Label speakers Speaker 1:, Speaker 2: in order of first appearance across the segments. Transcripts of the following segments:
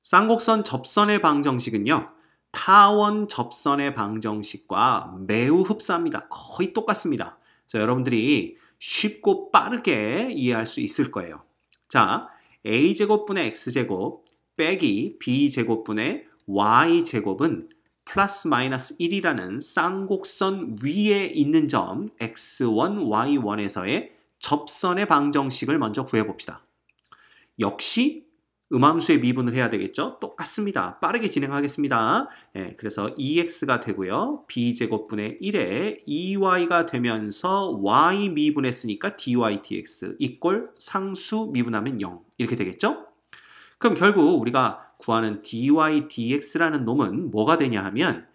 Speaker 1: 쌍곡선 접선의 방정식은요, 타원 접선의 방정식과 매우 흡사합니다. 거의 똑같습니다. 자, 여러분들이 쉽고 빠르게 이해할 수 있을 거예요. 자, a제곱분의 x제곱 빼기 b제곱분의 y제곱은 플러스 마이너스 1이라는 쌍곡선 위에 있는 점 x1, y1에서의 접선의 방정식을 먼저 구해봅시다. 역시 음함수의 미분을 해야 되겠죠? 똑같습니다. 빠르게 진행하겠습니다. 그래서 2x가 되고요. b제곱분의 1에 2y가 되면서 y 미분했으니까 dy dx 이꼴 상수 미분하면 0 이렇게 되겠죠? 그럼 결국 우리가 구하는 dy dx라는 놈은 뭐가 되냐 하면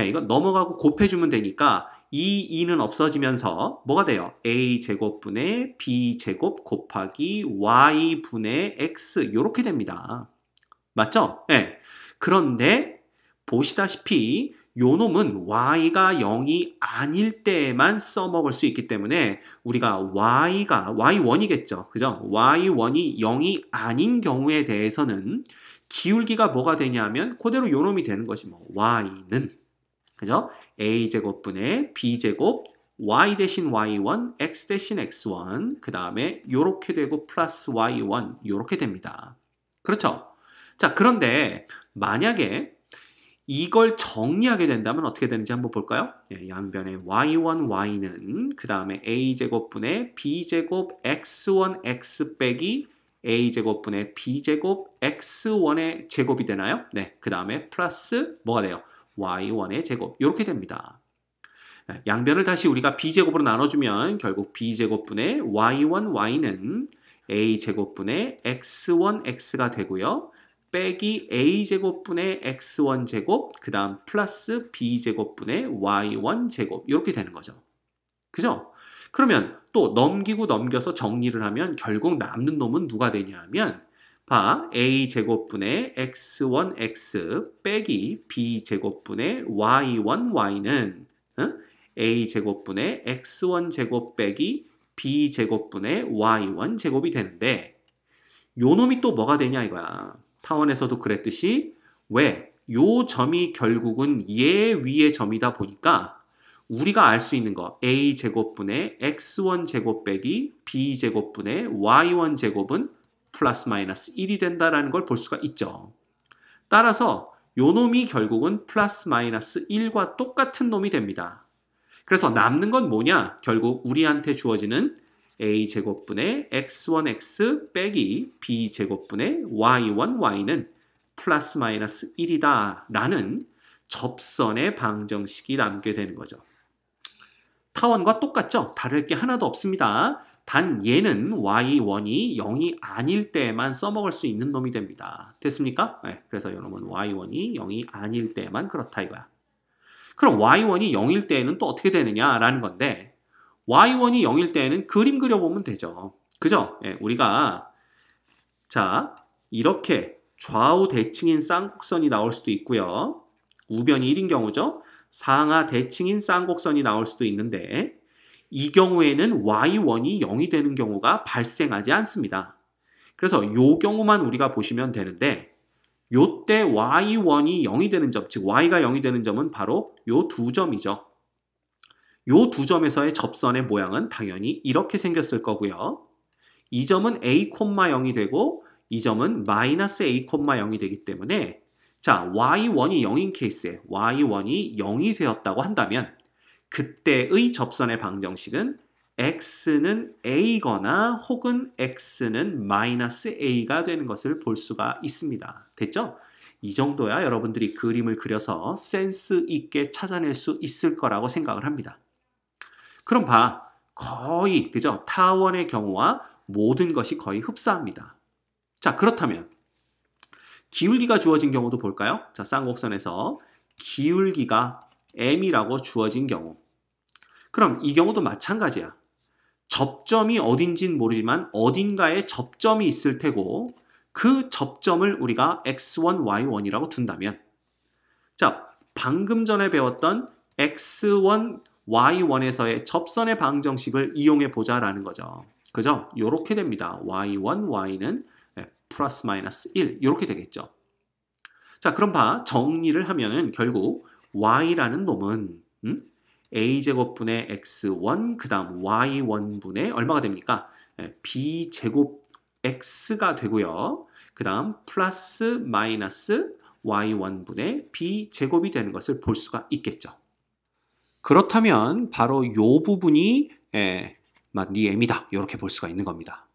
Speaker 1: 이거 넘어가고 곱해주면 되니까 이 2는 없어지면서 뭐가 돼요? a제곱분의 b제곱 곱하기 y분의 x 이렇게 됩니다. 맞죠? 네. 그런데 보시다시피 요 놈은 y가 0이 아닐 때에만 써먹을 수 있기 때문에 우리가 y1이겠죠. 그죠? y1이 0이 아닌 경우에 대해서는 기울기가 뭐가 되냐면 그대로 요 놈이 되는 것이 뭐 y는 그죠? a제곱분의 b제곱 y 대신 y1 x 대신 x1 그 다음에 요렇게 되고 플러스 y1 요렇게 됩니다. 그렇죠? 자, 그런데 만약에 이걸 정리하게 된다면 어떻게 되는지 한번 볼까요? 양변에 y1, y는 그 다음에 a제곱분의 b제곱 x1, x 빼기 a제곱분의 b제곱 x1의 제곱이 되나요? 네, 그 다음에 플러스 뭐가 돼요? y1의 제곱 이렇게 됩니다. 양변을 다시 우리가 b제곱으로 나눠주면 결국 b제곱분의 y1, y는 a제곱분의 x1, x가 되고요. 빼기 a제곱분의 x1 제곱 그 다음 플러스 b제곱분의 y1 제곱 이렇게 되는 거죠. 그죠? 그러면 또 넘기고 넘겨서 정리를 하면 결국 남는 놈은 누가 되냐 하면 봐, a제곱분의 x1 x 빼기 b제곱분의 y1 y는 a제곱분의 x1 제곱 빼기 b제곱분의 y1 제곱이 되는데 요 놈이 또 뭐가 되냐 이거야. 타원에서도 그랬듯이 왜? 요 점이 결국은 얘 위의 점이다 보니까 우리가 알 수 있는 거 a제곱분의 x1 제곱 빼기 b제곱분의 y1 제곱은 플러스 마이너스 1이 된다라는 걸 볼 수가 있죠. 따라서 요 놈이 결국은 플러스 마이너스 1과 똑같은 놈이 됩니다. 그래서 남는 건 뭐냐? 결국 우리한테 주어지는 a제곱분의 x1x 빼기 b제곱분의 y1 y는 플러스 마이너스 1이다 라는 접선의 방정식이 남게 되는 거죠. 타원과 똑같죠? 다를 게 하나도 없습니다. 단 얘는 y1이 0이 아닐 때만 써먹을 수 있는 놈이 됩니다. 됐습니까? 네, 그래서 이 놈은 y1이 0이 아닐 때만 그렇다 이거야. 그럼 y1이 0일 때에는 또 어떻게 되느냐라는 건데 y1이 0일 때에는 그림 그려보면 되죠. 그죠? 네, 우리가 자 이렇게 좌우 대칭인 쌍곡선이 나올 수도 있고요. 우변이 1인 경우죠. 상하 대칭인 쌍곡선이 나올 수도 있는데 이 경우에는 y1이 0이 되는 경우가 발생하지 않습니다. 그래서 요 경우만 우리가 보시면 되는데 요때 y1이 0이 되는 점, 즉 y가 0이 되는 점은 바로 요 두 점이죠. 요 두 점에서의 접선의 모양은 당연히 이렇게 생겼을 거고요. 이 점은 a, 0이 되고 이 점은 마이너스 a, 0이 되기 때문에 자, y1이 0인 케이스에 y1이 0이 되었다고 한다면 그때의 접선의 방정식은 x는 a거나 혹은 x는 마이너스 a가 되는 것을 볼 수가 있습니다. 됐죠? 이 정도야 여러분들이 그림을 그려서 센스 있게 찾아낼 수 있을 거라고 생각을 합니다. 그럼 봐. 거의 그죠? 타원의 경우와 모든 것이 거의 흡사합니다. 자, 그렇다면 기울기가 주어진 경우도 볼까요? 자, 쌍곡선에서 기울기가 m이라고 주어진 경우. 그럼 이 경우도 마찬가지야. 접점이 어딘진 모르지만 어딘가에 접점이 있을 테고 그 접점을 우리가 x1, y1이라고 둔다면 자, 방금 전에 배웠던 x1, y1에서의 접선의 방정식을 이용해 보자라는 거죠. 그죠? 요렇게 됩니다. y1, y는 플러스 마이너스 1 이렇게 되겠죠. 자, 그럼 봐. 정리를 하면은 결국 y라는 놈은 a제곱분의 x1 그 다음 y1분의 얼마가 됩니까? b제곱 x가 되고요. 그 다음 플러스 마이너스 y1분의 b제곱이 되는 것을 볼 수가 있겠죠. 그렇다면 바로 이 부분이 네 m이다. 이렇게 볼 수가 있는 겁니다.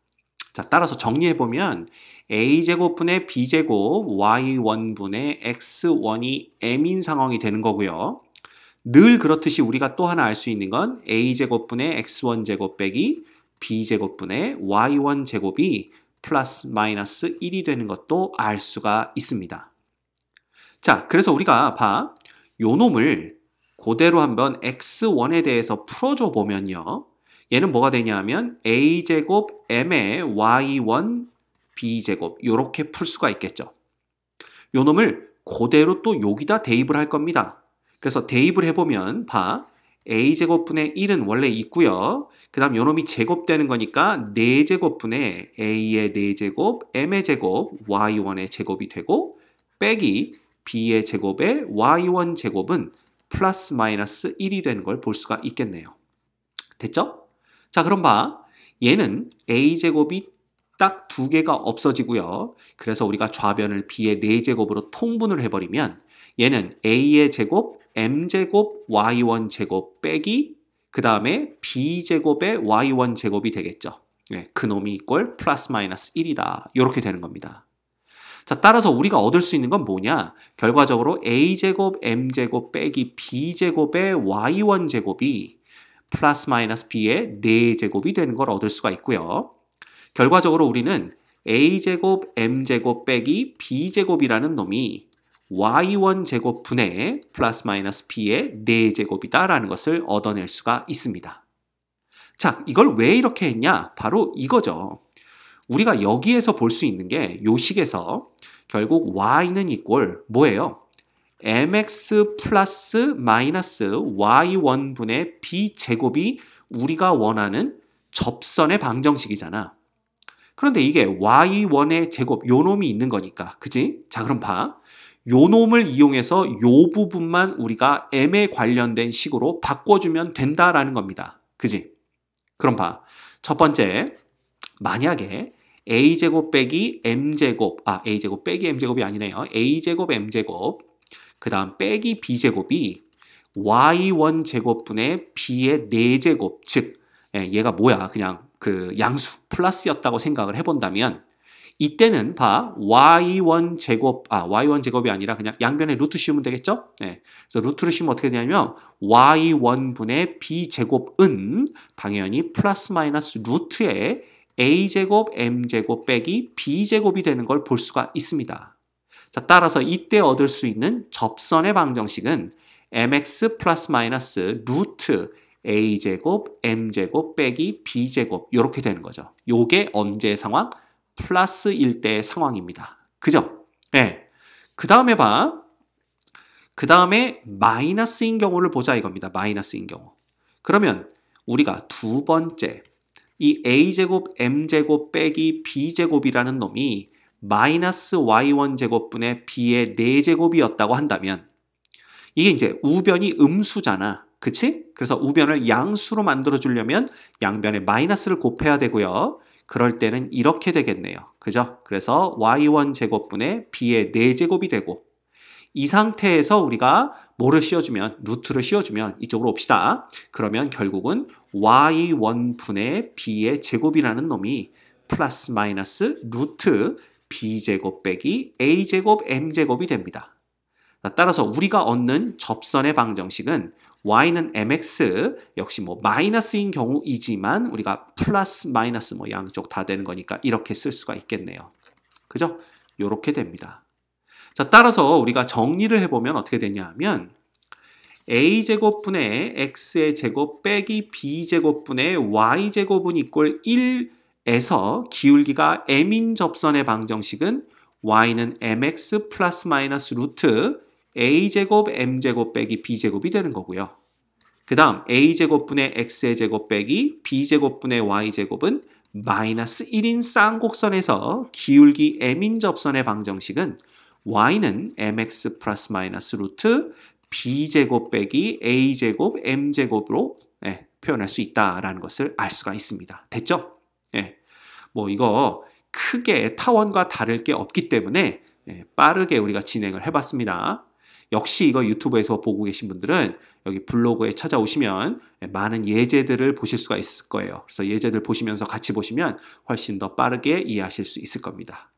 Speaker 1: 자, 따라서 정리해보면 a제곱분의 b제곱 y1분의 x1이 m인 상황이 되는 거고요. 늘 그렇듯이 우리가 또 하나 알 수 있는 건 a제곱분의 x1제곱 빼기 b제곱분의 y1제곱이 플러스 마이너스 1이 되는 것도 알 수가 있습니다. 자, 그래서 우리가 봐. 요 놈을 그대로 한번 x1에 대해서 풀어줘 보면요. 얘는 뭐가 되냐면 a제곱 m의 y1 b제곱 이렇게 풀 수가 있겠죠. 요 놈을 그대로 또 여기다 대입을 할 겁니다. 그래서 대입을 해보면 봐. a제곱분의 1은 원래 있고요. 그 다음 요 놈이 제곱되는 거니까 4제곱분의 a의 4제곱, m의 제곱, y1의 제곱이 되고 빼기 b의 제곱에 y1 제곱은 플러스 마이너스 1이 되는 걸 볼 수가 있겠네요. 됐죠? 자, 그럼 봐. 얘는 a제곱이 딱 2개가 없어지고요. 그래서 우리가 좌변을 b의 4제곱으로 통분을 해버리면 얘는 a의 제곱, m제곱, y1 제곱 빼기 그 다음에 b제곱의 y1 제곱이 되겠죠. 네, 그놈이 이꼴 플러스 마이너스 1이다. 이렇게 되는 겁니다. 자, 따라서 우리가 얻을 수 있는 건 뭐냐? 결과적으로 a제곱, m제곱 빼기 b제곱의 y1 제곱이 플러스 마이너스 b의 4제곱이 되는 걸 얻을 수가 있고요. 결과적으로 우리는 a제곱, m제곱 빼기 b제곱이라는 놈이 y1 제곱 분의 플러스 마이너스 b의 4제곱이다 라는 것을 얻어낼 수가 있습니다. 자, 이걸 왜 이렇게 했냐? 바로 이거죠. 우리가 여기에서 볼 수 있는 게 요 식에서 결국 y는 이꼴 뭐예요? mx 플러스 마이너스 y1분의 b제곱이 우리가 원하는 접선의 방정식이잖아. 그런데 이게 y1의 제곱 요 놈이 있는 거니까. 그지? 자, 그럼 봐. 요 놈을 이용해서 요 부분만 우리가 m에 관련된 식으로 바꿔주면 된다라는 겁니다. 그지? 그럼 봐. 첫 번째, 만약에 a제곱 빼기 m제곱, a제곱 빼기 m제곱이 아니네요. a제곱 m제곱, 그 다음 빼기 b제곱이 y1 제곱분의 b의 4제곱, 즉 얘가 뭐야? 그냥 그 양수, 플러스였다고 생각을 해본다면 이때는 봐. y1 제곱, y1 제곱이 아니라 그냥 양변에 루트 씌우면 되겠죠? 네. 그래서 루트를 씌우면 어떻게 되냐면 y1분의 b제곱은 당연히 플러스 마이너스 루트의 a제곱, m제곱 빼기 b제곱이 되는 걸 볼 수가 있습니다. 자, 따라서 이때 얻을 수 있는 접선의 방정식은 mx 플러스 마이너스 루트 a제곱, m제곱 빼기 b제곱 이렇게 되는 거죠. 요게 언제의 상황? 플러스 1대의 상황입니다. 그죠? 네. 그 다음에 봐. 그 다음에 마이너스인 경우를 보자 이겁니다. 마이너스인 경우. 그러면 우리가 두 번째 이 a제곱, m제곱 빼기 b제곱이라는 놈이 마이너스 y1 제곱분의 b의 4제곱이었다고 한다면 이게 이제 우변이 음수잖아. 그치? 그래서 우변을 양수로 만들어주려면 양변에 마이너스를 곱해야 되고요. 그럴 때는 이렇게 되겠네요. 그죠? 그래서 y1 제곱분의 b의 4제곱이 되고 이 상태에서 우리가 뭐를 씌워주면 루트를 씌워주면 이쪽으로 옵시다. 그러면 결국은 y1분의 b의 제곱이라는 놈이 플러스 마이너스 루트 b제곱 빼기 a제곱 m제곱이 됩니다. 따라서 우리가 얻는 접선의 방정식은 y는 mx 역시 뭐 마이너스인 경우이지만 우리가 플러스 마이너스 뭐 양쪽 다 되는 거니까 이렇게 쓸 수가 있겠네요. 그죠? 요렇게 됩니다. 자, 따라서 우리가 정리를 해보면 어떻게 되냐 하면 a제곱분의 x의 제곱 빼기 b제곱분의 y제곱은 이꼴 1에서 기울기가 m인 접선의 방정식은 y는 mx 플러스 마이너스 루트 a제곱 m제곱 빼기 b제곱이 되는 거고요. 그 다음 a제곱분의 x의 제곱 빼기 b제곱분의 y제곱은 마이너스 1인 쌍곡선에서 기울기 m인 접선의 방정식은 y는 mx 플러스 마이너스 루트 b제곱 빼기 a제곱 m제곱으로 표현할 수 있다라는 것을 알 수가 있습니다. 됐죠? 뭐 이거 크게 타원과 다를 게 없기 때문에 빠르게 우리가 진행을 해봤습니다. 역시 이거 유튜브에서 보고 계신 분들은 여기 블로그에 찾아오시면 많은 예제들을 보실 수가 있을 거예요. 그래서 예제들 보시면서 같이 보시면 훨씬 더 빠르게 이해하실 수 있을 겁니다.